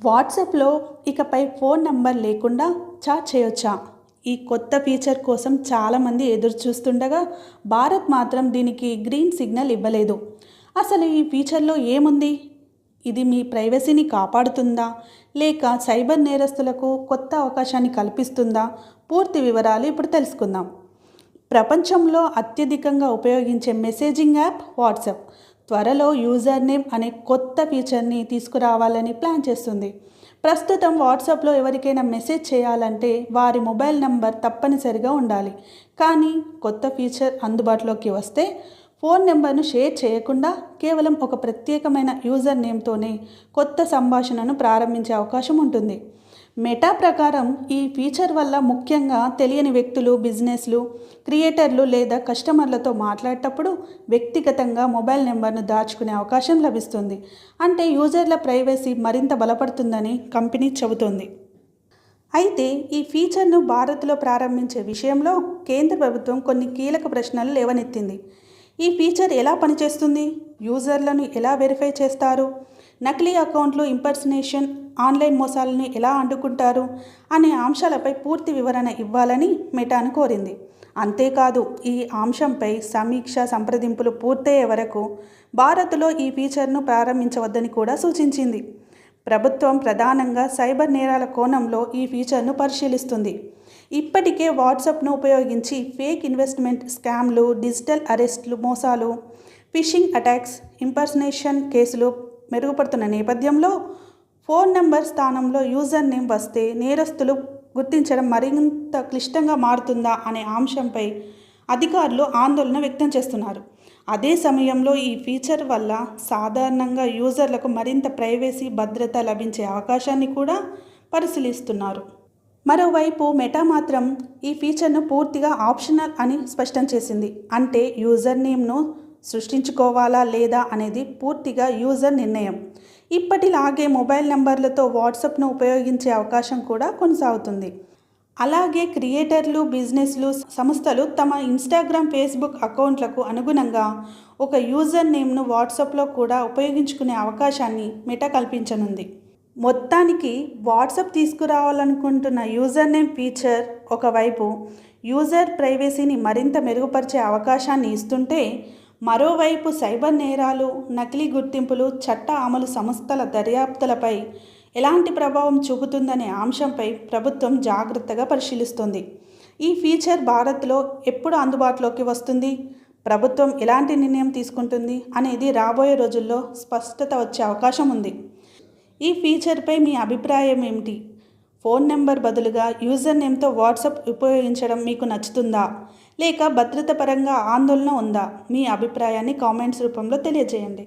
వాట్సాప్లో ఇకపై phone number లేకుండా చాట్ చేయొచ్చా? ఈ కొత్త ఫీచర్ కోసం చాలామంది ఎదురు చూస్తుండగా భారత్ మాత్రం దీనికి గ్రీన్ సిగ్నల్ ఇవ్వలేదు. అసలు ఈ ఫీచర్లో ఏముంది? ఇది మీ ప్రైవసీని కాపాడుతుందా? లేక సైబర్ నేరస్తులకు కొత్త అవకాశాన్ని కల్పిస్తుందా? పూర్తి వివరాలు ఇప్పుడు తెలుసుకుందాం. ప్రపంచంలో అత్యధికంగా ఉపయోగించే మెసేజింగ్ యాప్ వాట్సాప్ త్వరలో యూజర్ నేమ్ అనే కొత్త ఫీచర్ని తీసుకురావాలని ప్లాన్ చేస్తుంది. ప్రస్తుతం వాట్సాప్లో ఎవరికైనా మెసేజ్ చేయాలంటే వారి మొబైల్ నంబర్ తప్పనిసరిగా ఉండాలి. కానీ కొత్త ఫీచర్ అందుబాటులోకి వస్తే ఫోన్ నెంబర్ను షేర్ చేయకుండా కేవలం ఒక ప్రత్యేకమైన యూజర్ నేమ్తోనే కొత్త సంభాషణను ప్రారంభించే అవకాశం ఉంటుంది. మెటా ప్రకారం ఈ ఫీచర్ వల్ల ముఖ్యంగా తెలియని వ్యక్తులు, బిజినెస్లు, క్రియేటర్లు లేదా కస్టమర్లతో మాట్లాడేటప్పుడు వ్యక్తిగతంగా మొబైల్ నెంబర్ను దాచుకునే అవకాశం లభిస్తుంది. అంటే యూజర్ల ప్రైవసీ మరింత బలపడుతుందని కంపెనీ చెబుతోంది. అయితే ఈ ఫీచర్ను భారత్లో ప్రారంభించే విషయంలో కేంద్ర ప్రభుత్వం కొన్ని కీలక ప్రశ్నలు లేవనెత్తింది. ఈ ఫీచర్ ఎలా పనిచేస్తుంది? యూజర్లను ఎలా వెరిఫై చేస్తారు? నకిలీ అకౌంట్లు, ఇంపర్సనేషన్, ఆన్లైన్ మోసాలను ఎలా అడ్డుకుంటారు అనే అంశాలపై పూర్తి వివరణ ఇవ్వాలని మెటాను కోరింది. అంతేకాదు, ఈ అంశంపై సమీక్ష సంప్రదింపులు పూర్తయ్యే వరకు భారత్లో ఈ ఫీచర్ను ప్రారంభించవద్దని కూడా సూచించింది. ప్రభుత్వం ప్రధానంగా సైబర్ నేరాల కోణంలో ఈ ఫీచర్ను పరిశీలిస్తుంది. ఇప్పటికే వాట్సాప్ను ఉపయోగించి ఫేక్ ఇన్వెస్ట్మెంట్ స్కామ్లు, డిజిటల్ అరెస్ట్లు, మోసాలు, ఫిషింగ్ అటాక్స్, ఇంపర్సనేషన్ కేసులు మెరుగుపడుతున్న నేపథ్యంలో ఫోన్ నెంబర్ స్థానంలో యూజర్ నేమ్ వస్తే నేరస్తులు గుర్తించడం మరింత క్లిష్టంగా మారుతుందా అనే అంశంపై అధికారులు ఆందోళన వ్యక్తం చేస్తున్నారు. అదే సమయంలో ఈ ఫీచర్ వల్ల సాధారణంగా యూజర్లకు మరింత ప్రైవసీ, భద్రత లభించే అవకాశాన్ని కూడా పరిశీలిస్తున్నారు. మరోవైపు మెటా మాత్రం ఈ ఫీచర్ను పూర్తిగా ఆప్షనల్ అని స్పష్టం చేసింది. అంటే యూజర్ నేమ్ను సృష్టించుకోవాలా లేదా అనేది పూర్తిగా యూజర్ నిర్ణయం. ఇప్పటిలాగే మొబైల్ నెంబర్లతో వాట్సాప్ను ఉపయోగించే అవకాశం కూడా కొనసాగుతుంది. అలాగే క్రియేటర్లు, బిజినెస్లు, సంస్థలు తమ ఇన్స్టాగ్రామ్, ఫేస్బుక్ అకౌంట్లకు అనుగుణంగా ఒక యూజర్ నేమ్ను వాట్సాప్లో కూడా ఉపయోగించుకునే అవకాశాన్ని మెటా కల్పించనుంది. మొత్తానికి వాట్సాప్ తీసుకురావాలనుకుంటున్న యూజర్ నేమ్ ఫీచర్ ఒకవైపు యూజర్ ప్రైవసీని మరింత మెరుగుపరిచే అవకాశాన్ని ఇస్తుంటే, మరోవైపు సైబర్ నేరాలు, నకిలీ గుర్తింపులు, చట్ట అమలు సంస్థల దర్యాప్తులపై ఎలాంటి ప్రభావం చూపుతుందనే అంశంపై ప్రభుత్వం జాగ్రత్తగా పరిశీలిస్తుంది. ఈ ఫీచర్ భారత్లో ఎప్పుడు అందుబాటులోకి వస్తుంది, ప్రభుత్వం ఎలాంటి నిర్ణయం తీసుకుంటుంది అనేది రాబోయే రోజుల్లో స్పష్టత వచ్చే అవకాశం ఉంది. ఈ ఫీచర్పై మీ అభిప్రాయం ఏమిటి? ఫోన్ నెంబర్ బదులుగా యూజర్ నేమ్తో వాట్సాప్ ఉపయోగించడం మీకు నచ్చుతుందా? లేక భద్రత పరంగా ఆందోళన ఉందా? మీ అభిప్రాయాన్ని కామెంట్స్ రూపంలో తెలియజేయండి.